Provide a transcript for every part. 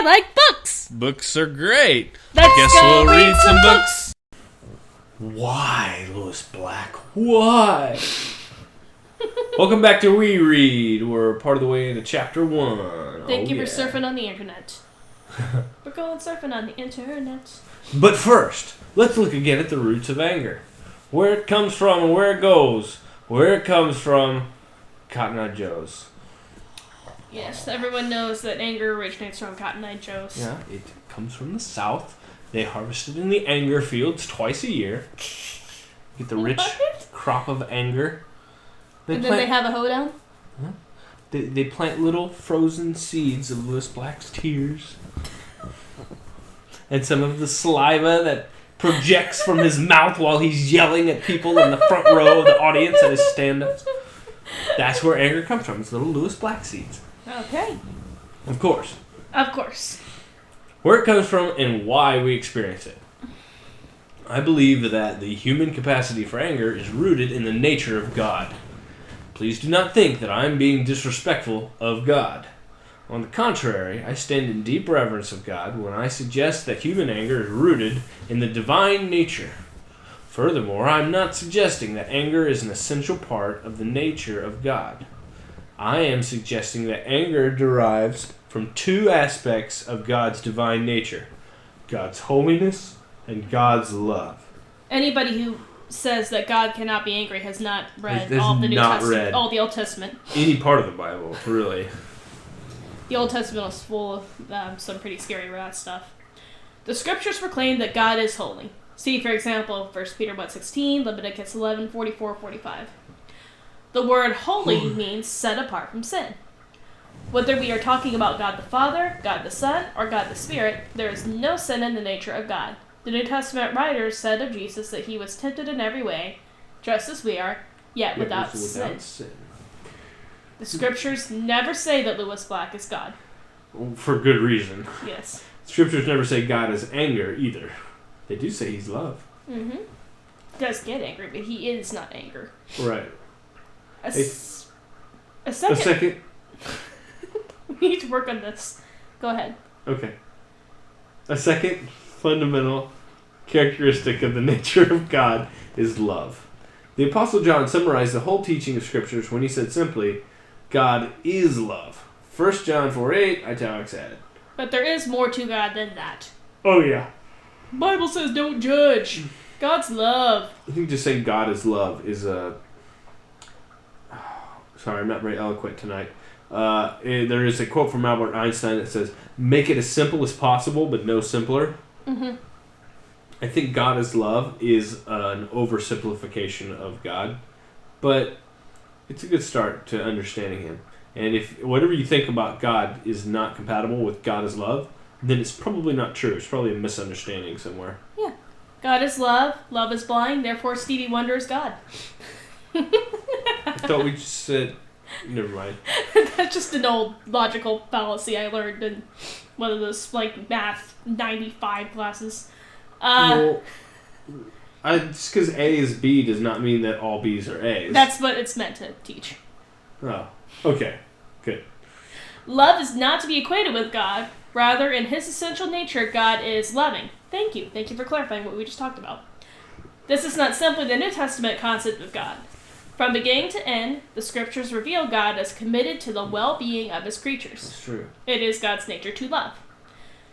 like books. Books are great. Guess we'll read some books. Why, Lewis Black? Why? Welcome back to WeRead. We're part of the way into chapter 1. Thank you for surfing on the internet. We're going surfing on the internet. But first, let's look again at the roots of anger. Where it comes from and where it goes. Where it comes from, Cotton Eye Joe's. Yes, everyone knows that anger originates from Cotton Eye Joe's. Yeah, it comes from the south. They harvest it in the anger fields twice a year. Get the rich crop of anger. Then they have a hoedown? Huh? They plant little frozen seeds of Lewis Black's tears. And some of the saliva that projects from his mouth while he's yelling at people in the front row of the audience at his stand-ups. That's where anger comes from. It's little Lewis Black seeds. Okay. Of course. Of course. Where it comes from and why we experience it. I believe that the human capacity for anger is rooted in the nature of God. Please do not think that I am being disrespectful of God. On the contrary, I stand in deep reverence of God when I suggest that human anger is rooted in the divine nature. Furthermore, I am not suggesting that anger is an essential part of the nature of God. I am suggesting that anger derives from two aspects of God's divine nature: God's holiness and God's love. Anybody who says that God cannot be angry has not read all the New Testament, all the Old Testament. Any part of the Bible, really. The Old Testament is full of some pretty scary stuff. The scriptures proclaim that God is holy. See, for example, 1 Peter 1:16, Leviticus 11:44-45. The word holy means set apart from sin. Whether we are talking about God the Father, God the Son, or God the Spirit, there is no sin in the nature of God. The New Testament writers said of Jesus that he was tempted in every way, just as we are, yet without sin. The scriptures never say that Lewis Black is God. For good reason. Yes. Scriptures never say God is anger either. They do say he's love. Mm-hmm. He does get angry, but he is not anger. Right. A second. We need to work on this. Go ahead. Okay. A second fundamental characteristic of the nature of God is love. The Apostle John summarized the whole teaching of Scriptures when he said simply, God is love. 1 John 4:8, italics added. But there is more to God than that. Oh, yeah. The Bible says don't judge. God's love. I think just saying God is love is a... Sorry, I'm not very eloquent tonight. There is a quote from Albert Einstein that says, make it as simple as possible, but no simpler. Mm-hmm. I think God is love is an oversimplification of God, but it's a good start to understanding him. And if whatever you think about God is not compatible with God is love, then it's probably not true. It's probably a misunderstanding somewhere. Yeah. God is love. Love is blind. Therefore, Stevie Wonder is God. I thought we just said... Never mind. That's just an old logical fallacy I learned in one of those, math 95 classes. Just because A is B does not mean that all B's are A's. That's what it's meant to teach. Oh, okay. Good. Love is not to be equated with God. Rather, in his essential nature, God is loving. Thank you. Thank you for clarifying what we just talked about. This is not simply the New Testament concept of God. From beginning to end, the scriptures reveal God as committed to the well-being of his creatures. That's true. It is God's nature to love.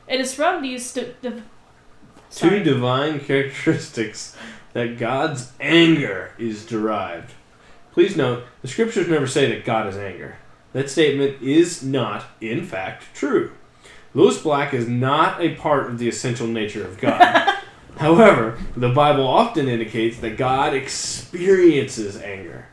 It is from these two divine characteristics that God's anger is derived. Please note, the scriptures never say that God is anger. That statement is not, in fact, true. Lewis Black is not a part of the essential nature of God. However, the Bible often indicates that God experiences anger.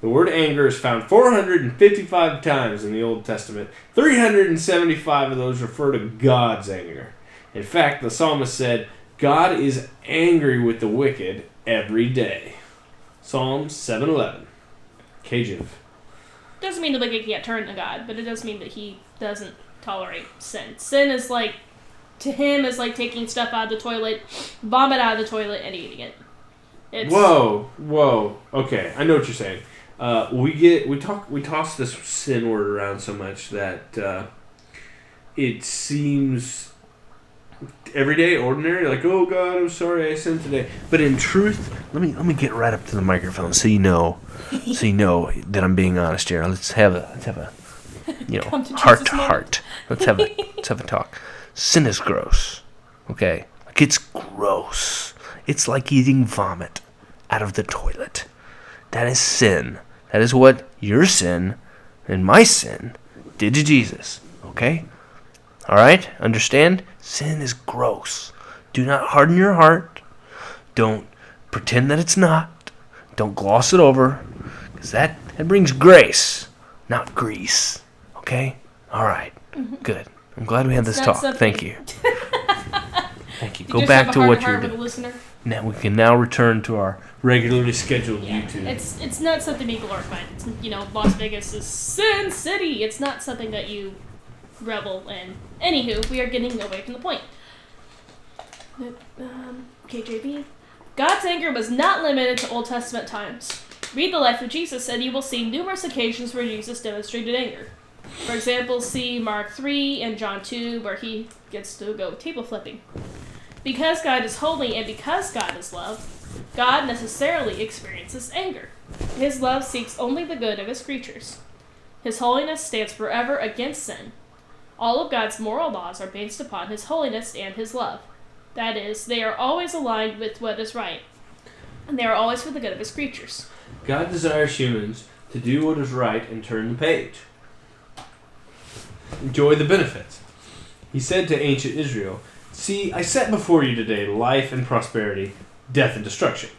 The word anger is found 455 times in the Old Testament. 375 of those refer to God's anger. In fact, the psalmist said, God is angry with the wicked every day. Psalm 7:11. Cajiv. Doesn't mean the wicked can't turn to God, but it does mean that he doesn't tolerate sin. Sin is to him, is like taking stuff out of the toilet, vomit out of the toilet, and eating it. Whoa. Okay, I know what you're saying. We toss this sin word around so much that it seems everyday, ordinary, like, oh God, I'm sorry I sinned today. But in truth, let me get right up to the microphone so you know that I'm being honest here. Let's have a heart to heart. Let's have a talk. Sin is gross. Okay? Like, it's gross. It's like eating vomit out of the toilet. That is sin. That is what your sin and my sin did to Jesus. Okay? Alright? Understand? Sin is gross. Do not harden your heart. Don't pretend that it's not. Don't gloss it over. Because that brings grace, not grease. Okay? Alright. Mm-hmm. Good. I'm glad we had this talk. Thank you. Thank you. Go back to what you're doing. Now we can return to our regularly scheduled YouTube. It's not something to be glorified. It's, Las Vegas is Sin City. It's not something that you revel in. Anywho, we are getting away from the point. KJV. God's anger was not limited to Old Testament times. Read the life of Jesus and you will see numerous occasions where Jesus demonstrated anger. For example, see Mark 3 and John 2 where he gets to go table flipping. Because God is holy and because God is love, God necessarily experiences anger. His love seeks only the good of his creatures. His holiness stands forever against sin. All of God's moral laws are based upon his holiness and his love. That is, they are always aligned with what is right, and they are always for the good of his creatures. God desires humans to do what is right and turn the page. Enjoy the benefits. He said to ancient Israel, "See, I set before you today life and prosperity, death and destruction.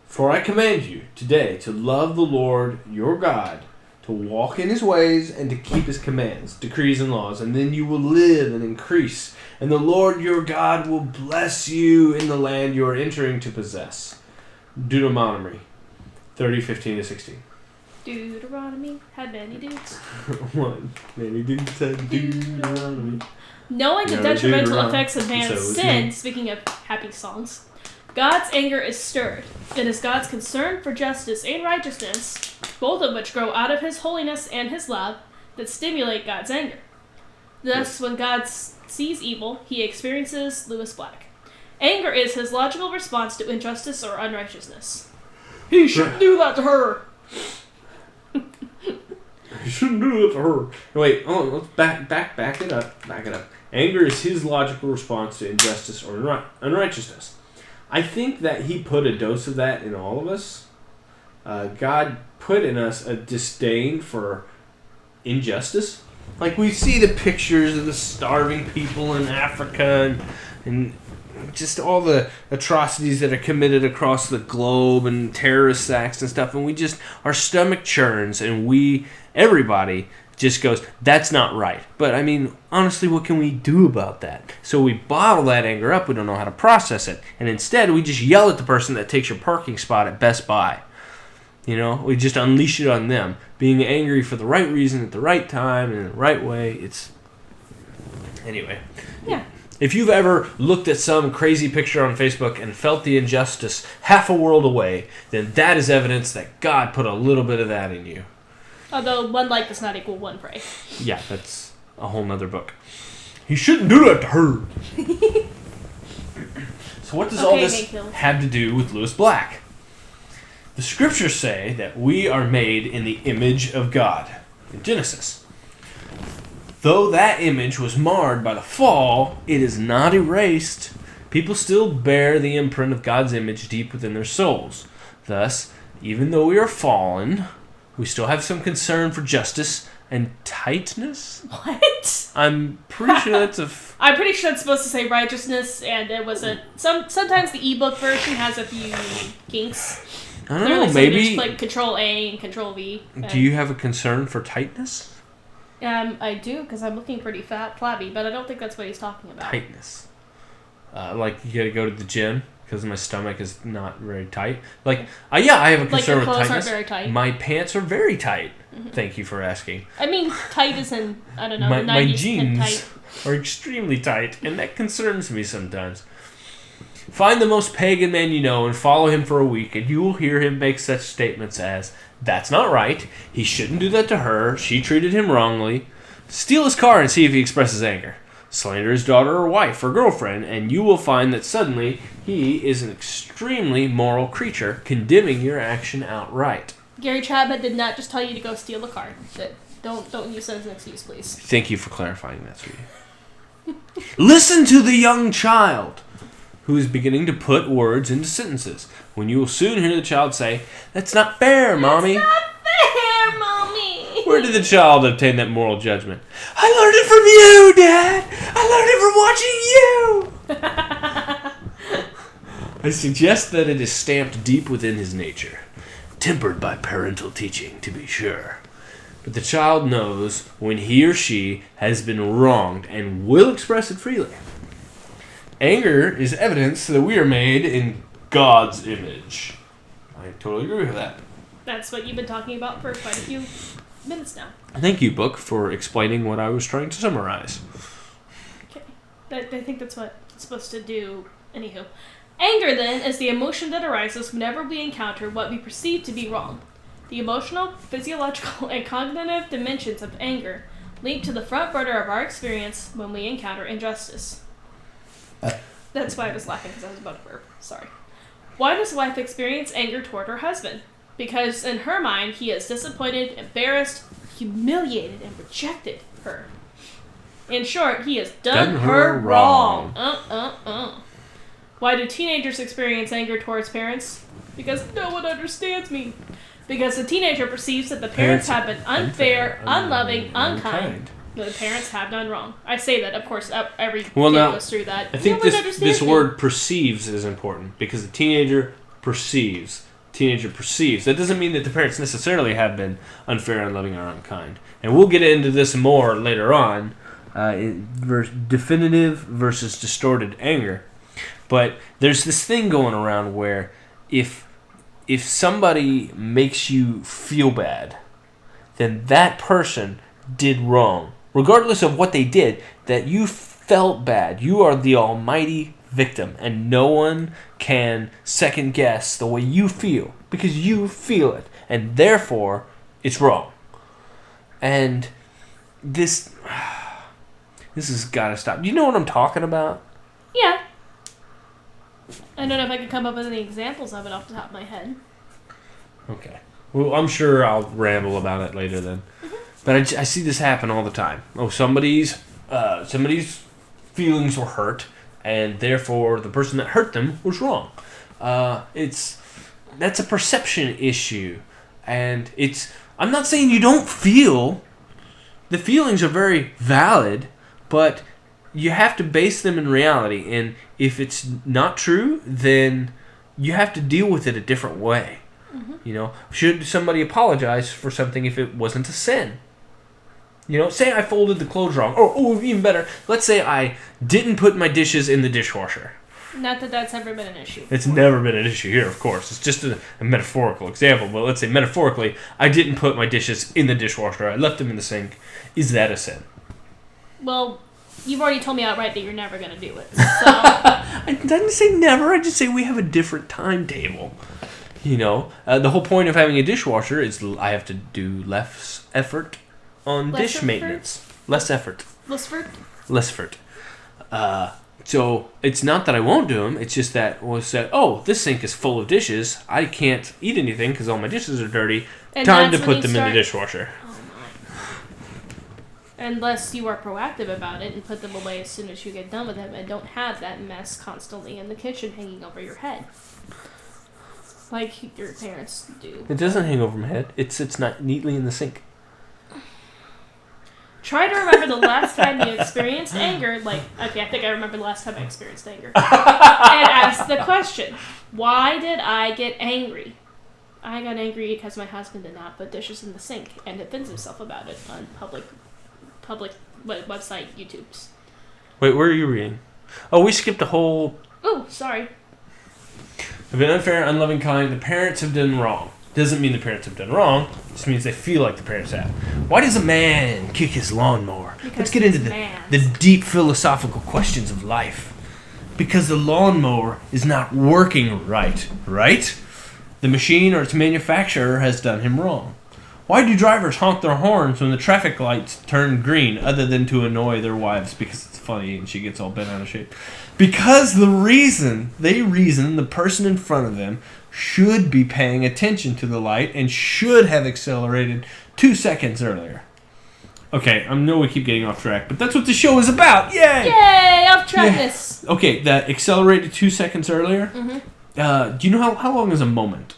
For I command you today to love the Lord your God, to walk in his ways, and to keep his commands, decrees, and laws, and then you will live and increase. And the Lord your God will bless you in the land you are entering to possess." Deuteronomy 30:15-16. Deuteronomy had many dudes. Many dudes had Deuteronomy. Knowing the detrimental effects of man's sin, speaking of happy songs, God's anger is stirred. It is God's concern for justice and righteousness, both of which grow out of his holiness and his love, that stimulate God's anger. Thus, when God sees evil, he experiences Lewis Black. Anger is his logical response to injustice or unrighteousness. He shouldn't do that to her. He shouldn't do that to her. Wait, let's back it up. Back it up. Anger is his logical response to injustice or unrighteousness. I think that he put a dose of that in all of us. God put in us a disdain for injustice. Like, we see the pictures of the starving people in Africa and just all the atrocities that are committed across the globe and terrorist acts and stuff, and our stomach churns, and everybody just goes, that's not right. But, I mean, honestly, what can we do about that? So we bottle that anger up. We don't know how to process it. And instead, we just yell at the person that takes your parking spot at Best Buy. We just unleash it on them. Being angry for the right reason at the right time and in the right way. Anyway. Yeah. If you've ever looked at some crazy picture on Facebook and felt the injustice half a world away, then that is evidence that God put a little bit of that in you. Although one like does not equal one pray. Yeah, that's a whole nother book. He shouldn't do that to her. So what does all this have to do with Lewis Black? The scriptures say that we are made in the image of God in Genesis. Though that image was marred by the fall, it is not erased. People still bear the imprint of God's image deep within their souls. Thus, even though we are fallen, we still have some concern for justice and tightness. What? I'm pretty sure that's I'm pretty sure it's supposed to say righteousness, and it wasn't. Sometimes the ebook version has a few kinks. I don't know, maybe... like Control A and Control V. Do you have a concern for tightness? I do, because I'm looking pretty flabby, but I don't think that's what he's talking about. Tightness. Like, you gotta go to the gym because my stomach is not very tight. Like, I have a concern with tightness. Like, your clothes aren't very tight? My pants are very tight. Mm-hmm. Thank you for asking. I mean, tight is in, I don't know, the 90s. My jeans are extremely tight, and that concerns me sometimes. Find the most pagan man you know and follow him for a week, and you will hear him make such statements as, "That's not right. He shouldn't do that to her. She treated him wrongly. Steal his car and see if he expresses anger. Slander his daughter or wife or girlfriend, and you will find that suddenly he is an extremely moral creature, condemning your action outright. Gary Chapman did not just tell you to go steal a car. Don't use that as an excuse, please. Thank you for clarifying that, sweetie. Listen to the young child who is beginning to put words into sentences, when you will soon hear the child say, "That's not fair, Mommy." That's not fair, Mommy. Where did the child obtain that moral judgment? I learned it from you, Dad. I learned it from watching you. I suggest that it is stamped deep within his nature, tempered by parental teaching, to be sure. But the child knows when he or she has been wronged and will express it freely. Anger is evidence that we are made in God's image. I totally agree with that. That's what you've been talking about for quite a few minutes now. Thank you, book, for explaining what I was trying to summarize. Okay. I think that's what it's supposed to do. Anywho. Anger, then, is the emotion that arises whenever we encounter what we perceive to be wrong. The emotional, physiological, and cognitive dimensions of anger leap to the front burner of our experience when we encounter injustice. That's why I was laughing, because I was about to burp. Sorry. Why does a wife experience anger toward her husband? Because in her mind, he has disappointed, embarrassed, humiliated, and rejected her. In short, he has done her wrong. Why do teenagers experience anger towards parents? Because no one understands me. Because the teenager perceives that the parents have been unfair, unloving, unkind. The parents have done wrong. I say that, of course, every kid goes through that. I think this word perceives is important, because the teenager perceives. That doesn't mean that the parents necessarily have been unfair, unloving, or unkind. And we'll get into this more later on, definitive versus distorted anger. But there's this thing going around where if somebody makes you feel bad, then that person did wrong. Regardless of what they did, that you felt bad. You are the almighty victim, and no one can second guess the way you feel, because you feel it, and therefore it's wrong. And this has got to stop. Do you know what I'm talking about? Yeah. I don't know if I could come up with any examples of it off the top of my head. Okay. Well, I'm sure I'll ramble about it later then. Mm-hmm. But I see this happen all the time. Oh, somebody's feelings were hurt, and therefore the person that hurt them was wrong. That's a perception issue, and I'm not saying you don't feel. The feelings are very valid, but you have to base them in reality, and if it's not true, then you have to deal with it a different way. Mm-hmm. You know, should somebody apologize for something if it wasn't a sin? You know, say I folded the clothes wrong, or even better, let's say I didn't put my dishes in the dishwasher. Not that that's ever been an issue. It's never been an issue here, of course. It's just a metaphorical example, but let's say metaphorically, I didn't put my dishes in the dishwasher, I left them in the sink. Is that a sin? Well, you've already told me outright that you're never going to do it. So. I didn't say never. I just say we have a different timetable. You know, the whole point of having a dishwasher is I have to do less effort on dish maintenance. Less effort. So it's not that I won't do them. It's just that this sink is full of dishes. I can't eat anything because all my dishes are dirty. And time to put them in the dishwasher. Unless you are proactive about it and put them away as soon as you get done with them and don't have that mess constantly in the kitchen hanging over your head. Like your parents do. It doesn't hang over my head. It sits not neatly in the sink. Try to remember the last time you experienced anger. I think I remember the last time I experienced anger. And ask the question, why did I get angry? I got angry because my husband did not put dishes in the sink and defends himself about it on public website, YouTube's. Wait, where are you reading? Oh, we skipped a whole... Oh, sorry. Have been unfair, unloving, kind. The parents have done wrong. Doesn't mean the parents have done wrong. Just means they feel like the parents have. Why does a man kick his lawnmower? Because let's get into the deep philosophical questions of life. Because the lawnmower is not working right? The machine or its manufacturer has done him wrong. Why do drivers honk their horns when the traffic lights turn green other than to annoy their wives? Because it's funny and she gets all bent out of shape. Because they reason the person in front of them should be paying attention to the light and should have accelerated 2 seconds earlier. Okay, I know we keep getting off track, but that's what the show is about. Yay! Yay! Off trackness. Yeah. Okay, that accelerated 2 seconds earlier. Mm-hmm. Do you know how long is a moment?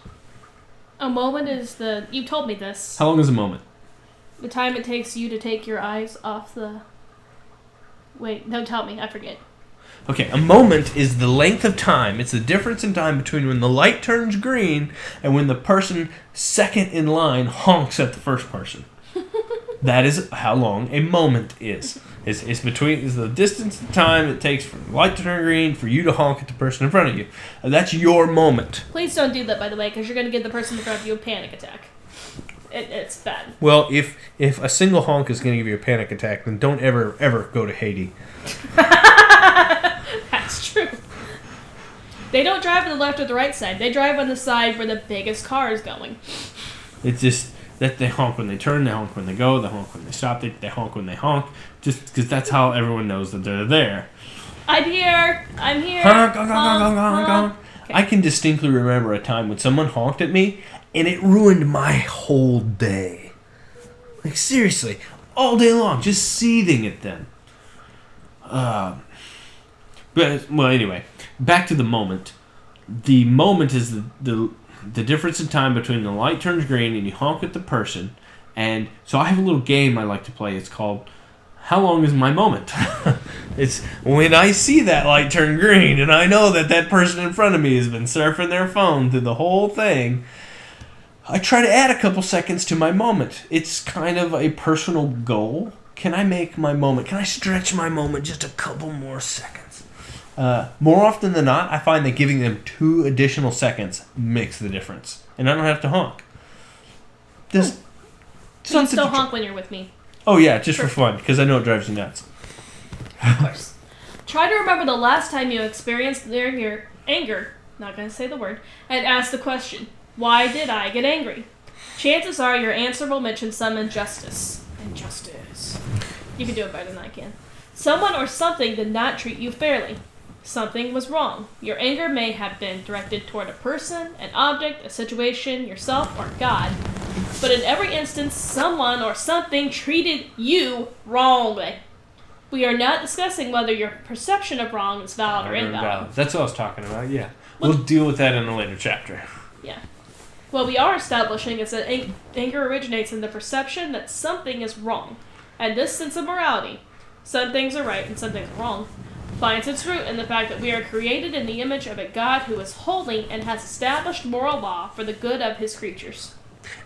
A moment is you told me this. How long is a moment? The time it takes you to take your eyes off the... Wait, don't tell me. I forget. Okay, a moment is the length of time. It's the difference in time between when the light turns green and when the person second in line honks at the first person. That is how long a moment is. It's the distance of time it takes for the light to turn green for you to honk at the person in front of you. And that's your moment. Please don't do that, by the way, because you're going to give the person in front of you a panic attack. It's bad. Well, if a single honk is going to give you a panic attack, then don't ever go to Haiti. That's true. They don't drive on the left or the right side. They drive on the side where the biggest car is going. It's just that they honk when they turn, they honk when they go, they honk when they stop, they honk when they honk, just because that's how everyone knows that they're there. I'm here. Honk, honk, honk, honk, honk, honk. Okay. I can distinctly remember a time when someone honked at me, and it ruined my whole day. Like, seriously, all day long, just seething at them. Well, anyway, back to the moment. The moment is the difference in time between the light turns green and you honk at the person. And so I have a little game I like to play. It's called How Long Is My Moment? It's when I see that light turn green and I know that person in front of me has been surfing their phone through the whole thing, I try to add a couple seconds to my moment. It's kind of a personal goal. Can I make my moment? Can I stretch my moment just a couple more seconds? More often than not, I find that giving them 2 additional seconds makes the difference. And I don't have to honk. So you still honk when you're with me? Oh, yeah, just for fun, because I know it drives you nuts. Of course. Try to remember the last time you experienced anger, not going to say the word, and ask the question, why did I get angry? Chances are your answer will mention some injustice. Injustice. You can do it better than I can. Someone or something did not treat you fairly. Something was wrong. Your anger may have been directed toward a person, an object, a situation, yourself, or God. But in every instance, someone or something treated you wrongly. We are not discussing whether your perception of wrong is valid or invalid. That's what I was talking about, yeah. We'll deal with that in a later chapter. Yeah. What we are establishing is that anger originates in the perception that something is wrong. And this sense of morality, some things are right and some things are wrong, finds its root in the fact that we are created in the image of a God who is holy and has established moral law for the good of his creatures.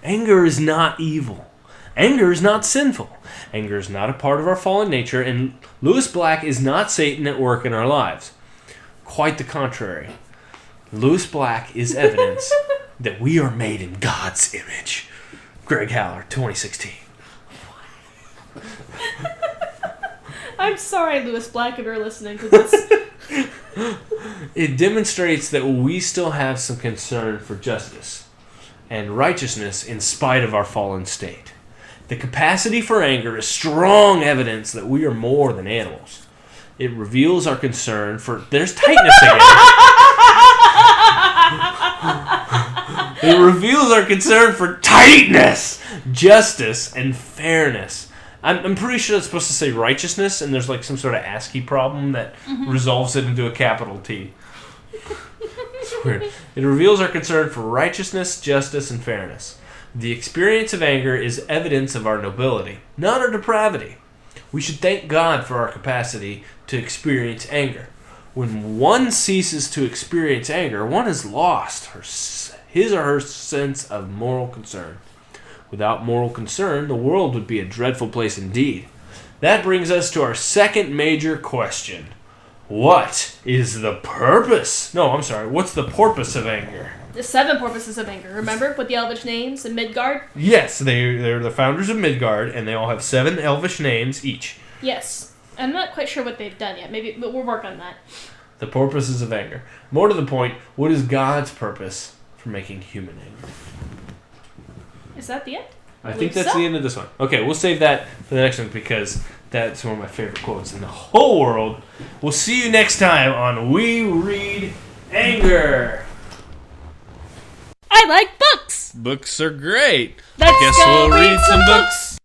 Anger is not evil. Anger is not sinful. Anger is not a part of our fallen nature, and Lewis Black is not Satan at work in our lives. Quite the contrary. Lewis Black is evidence that we are made in God's image. Greg Haller, 2016. I'm sorry, Lewis Black, if you're listening to this. It demonstrates that we still have some concern for justice and righteousness in spite of our fallen state. The capacity for anger is strong evidence that we are more than animals. It reveals our concern for... There's tightness again. It reveals our concern for tightness, justice, and fairness. I'm pretty sure it's supposed to say righteousness, and there's like some sort of ASCII problem that resolves it into a capital T. It's weird. It reveals our concern for righteousness, justice, and fairness. The experience of anger is evidence of our nobility, not our depravity. We should thank God for our capacity to experience anger. When one ceases to experience anger, one has lost his or her sense of moral concern. Without moral concern, the world would be a dreadful place indeed. That brings us to our second major question. What is the purpose? What's the porpoise of anger? The 7 porpoises of anger. Remember, with the elvish names in Midgard? Yes, they're the founders of Midgard, and they all have 7 elvish names each. Yes. I'm not quite sure what they've done yet. Maybe we'll work on that. The porpoises of anger. More to the point, what is God's purpose for making human anger? Is that the end? I think that's the end of this one. Okay, we'll save that for the next one because that's one of my favorite quotes in the whole world. We'll see you next time on We Read Anger. I like books. Books are great. Let's Guess go we'll read some books.